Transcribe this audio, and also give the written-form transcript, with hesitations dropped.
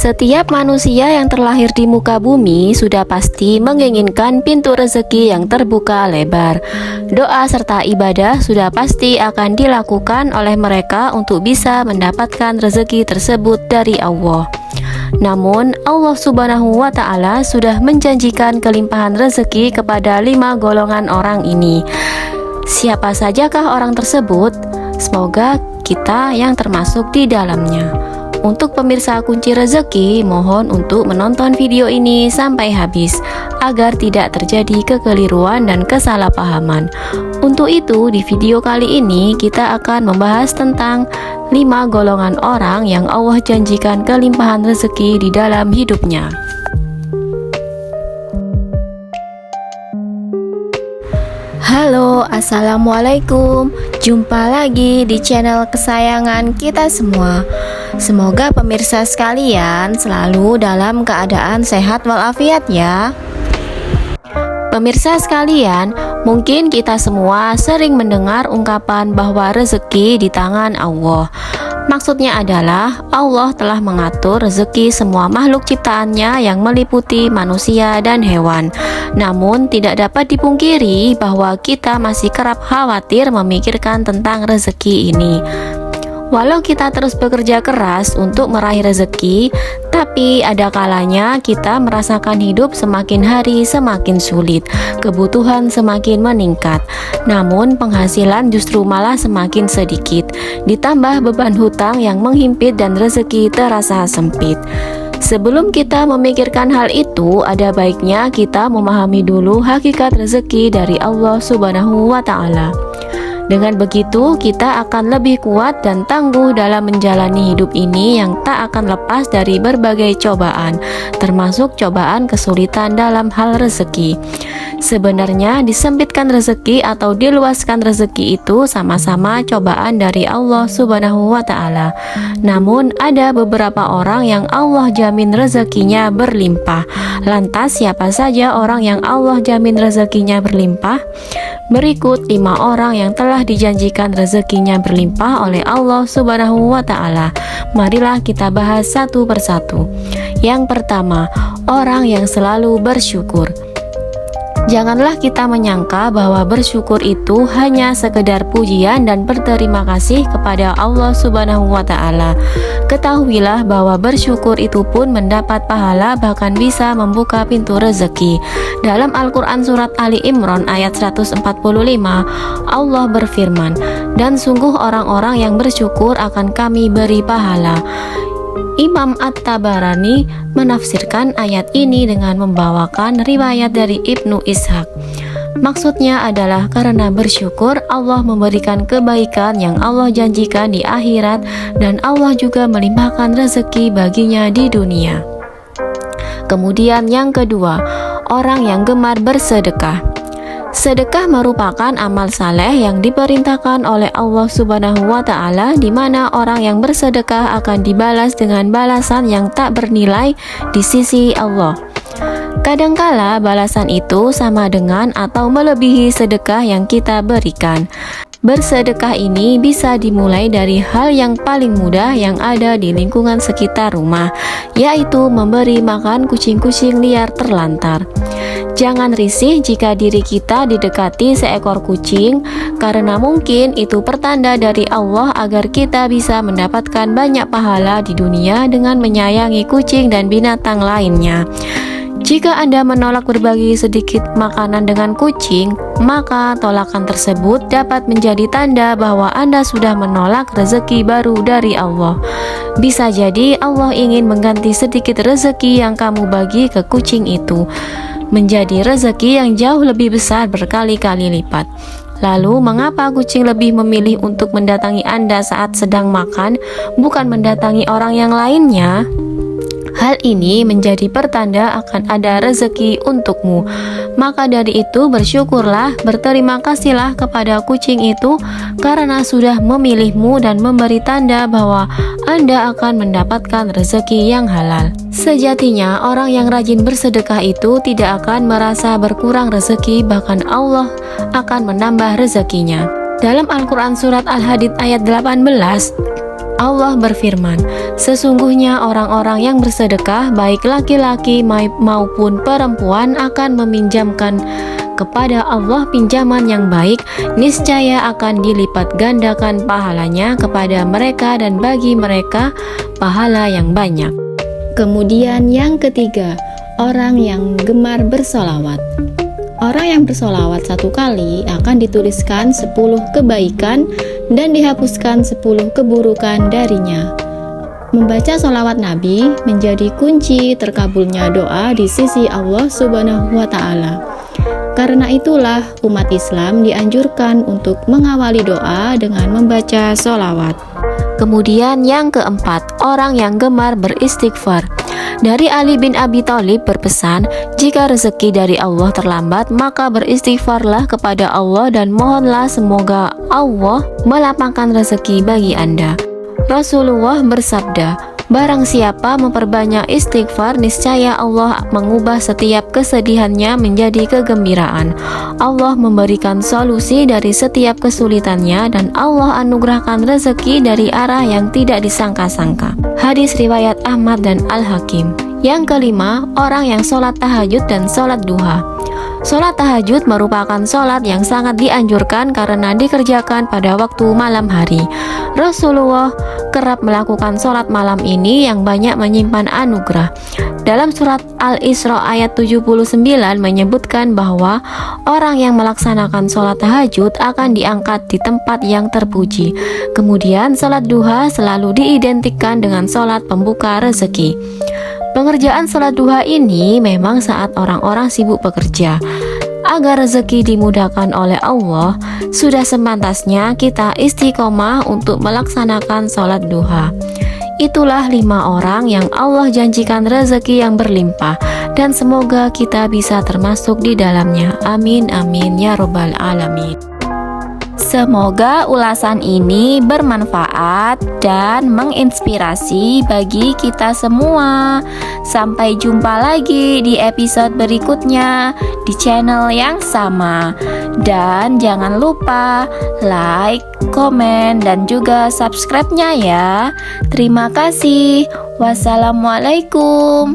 Setiap manusia yang terlahir di muka bumi sudah pasti menginginkan pintu rezeki yang terbuka lebar. Doa serta ibadah sudah pasti akan dilakukan oleh mereka untuk bisa mendapatkan rezeki tersebut dari Allah. Namun Allah Subhanahu wa Ta'ala sudah menjanjikan kelimpahan rezeki kepada 5 golongan orang ini. Siapa sajakah orang tersebut? Semoga kita yang termasuk di dalamnya. Untuk pemirsa kunci rezeki, mohon untuk menonton video ini sampai habis agar tidak terjadi kekeliruan dan kesalahpahaman. Untuk itu, di video kali ini kita akan membahas tentang 5 golongan orang yang Allah janjikan kelimpahan rezeki di dalam hidupnya. Halo, assalamualaikum. Jumpa lagi di channel kesayangan kita semua. Semoga pemirsa sekalian selalu dalam keadaan sehat walafiat ya. Pemirsa sekalian, mungkin kita semua sering mendengar ungkapan bahwa rezeki di tangan Allah. Maksudnya adalah Allah telah mengatur rezeki semua makhluk ciptaannya yang meliputi manusia dan hewan. Namun tidak dapat dipungkiri bahwa kita masih kerap khawatir memikirkan tentang rezeki ini. Walau kita terus bekerja keras untuk meraih rezeki, tapi ada kalanya kita merasakan hidup semakin hari semakin sulit, kebutuhan semakin meningkat, namun penghasilan justru malah semakin sedikit, ditambah beban hutang yang menghimpit dan rezeki terasa sempit. Sebelum kita memikirkan hal itu, ada baiknya kita memahami dulu hakikat rezeki dari Allah Subhanahu wa Ta'ala. Dengan begitu, kita akan lebih kuat dan tangguh dalam menjalani hidup ini yang tak akan lepas dari berbagai cobaan, termasuk cobaan kesulitan dalam hal rezeki. Sebenarnya, disempitkan rezeki atau diluaskan rezeki itu sama-sama cobaan dari Allah Subhanahu wa Ta'ala. Namun, ada beberapa orang yang Allah jamin rezekinya berlimpah. Lantas, siapa saja orang yang Allah jamin rezekinya berlimpah? Berikut 5 orang yang telah dijanjikan rezekinya berlimpah oleh Allah Subhanahu wa Ta'ala. Marilah kita bahas satu persatu. Yang pertama, orang yang selalu bersyukur. Janganlah kita menyangka bahwa bersyukur itu hanya sekedar pujian dan berterima kasih kepada Allah Subhanahu wa Ta'ala. Ketahuilah bahwa bersyukur itu pun mendapat pahala, bahkan bisa membuka pintu rezeki. Dalam Al-Quran surat Ali Imran ayat 145, Allah berfirman, "Dan sungguh orang-orang yang bersyukur akan kami beri pahala." Imam At-Tabarani menafsirkan ayat ini dengan membawakan riwayat dari Ibnu Ishaq. Maksudnya adalah karena bersyukur Allah memberikan kebaikan yang Allah janjikan di akhirat, dan Allah juga melimpahkan rezeki baginya di dunia. Kemudian yang kedua, orang yang gemar bersedekah. Sedekah merupakan amal saleh yang diperintahkan oleh Allah Subhanahu wa Ta'ala, di mana orang yang bersedekah akan dibalas dengan balasan yang tak bernilai di sisi Allah. Kadangkala balasan itu sama dengan atau melebihi sedekah yang kita berikan. Bersedekah ini bisa dimulai dari hal yang paling mudah yang ada di lingkungan sekitar rumah, yaitu memberi makan kucing-kucing liar terlantar. Jangan risih jika diri kita didekati seekor kucing, karena mungkin itu pertanda dari Allah agar kita bisa mendapatkan banyak pahala di dunia dengan menyayangi kucing dan binatang lainnya. Jika Anda menolak berbagi sedikit makanan dengan kucing, maka tolakan tersebut dapat menjadi tanda bahwa Anda sudah menolak rezeki baru dari Allah. Bisa jadi Allah ingin mengganti sedikit rezeki yang kamu bagi ke kucing itu menjadi rezeki yang jauh lebih besar berkali-kali lipat. Lalu, mengapa kucing lebih memilih untuk mendatangi Anda saat sedang makan, bukan mendatangi orang yang lainnya? Hal ini menjadi pertanda akan ada rezeki untukmu. Maka dari itu bersyukurlah, berterima kasihlah kepada kucing itu karena sudah memilihmu dan memberi tanda bahwa Anda akan mendapatkan rezeki yang halal. Sejatinya orang yang rajin bersedekah itu tidak akan merasa berkurang rezeki, bahkan Allah akan menambah rezekinya. Dalam Al-Quran surat Al-Hadid ayat 18, Allah berfirman, sesungguhnya orang-orang yang bersedekah baik laki-laki maupun perempuan akan meminjamkan kepada Allah pinjaman yang baik, niscaya akan dilipat gandakan pahalanya kepada mereka dan bagi mereka pahala yang banyak. Kemudian yang ketiga, orang yang gemar bersolawat. Orang yang bersolawat 1 kali akan dituliskan 10 kebaikan dan dihapuskan 10 keburukan darinya. Membaca solawat Nabi menjadi kunci terkabulnya doa di sisi Allah Subhanahu wa Ta'ala. Karena itulah umat Islam dianjurkan untuk mengawali doa dengan membaca solawat. Kemudian yang keempat, orang yang gemar beristighfar. Dari Ali bin Abi Thalib berpesan, jika rezeki dari Allah terlambat, maka beristighfarlah kepada Allah dan mohonlah semoga Allah melapangkan rezeki bagi Anda. Rasulullah bersabda, barang siapa memperbanyak istighfar, niscaya Allah mengubah setiap kesedihannya menjadi kegembiraan. Allah memberikan solusi dari setiap kesulitannya dan Allah anugerahkan rezeki dari arah yang tidak disangka-sangka. Hadis riwayat Ahmad dan Al-Hakim. Yang kelima, orang yang sholat tahajud dan sholat duha. Sholat tahajud merupakan sholat yang sangat dianjurkan karena dikerjakan pada waktu malam hari. Rasulullah kerap melakukan sholat malam ini yang banyak menyimpan anugerah. Dalam surat Al-Isra ayat 79 menyebutkan bahwa orang yang melaksanakan sholat tahajud akan diangkat di tempat yang terpuji. Kemudian sholat duha selalu diidentikan dengan sholat pembuka rezeki. Pengerjaan sholat duha ini memang saat orang-orang sibuk bekerja. Agar rezeki dimudahkan oleh Allah, sudah sepantasnya kita istiqomah untuk melaksanakan sholat duha. Itulah 5 orang yang Allah janjikan rezeki yang berlimpah, dan semoga kita bisa termasuk di dalamnya. Amin amin ya robbal alamin. Semoga ulasan ini bermanfaat dan menginspirasi bagi kita semua. Sampai jumpa lagi di episode berikutnya di channel yang sama. Dan jangan lupa like, komen, dan juga subscribe-nya ya. Terima kasih. Wassalamualaikum.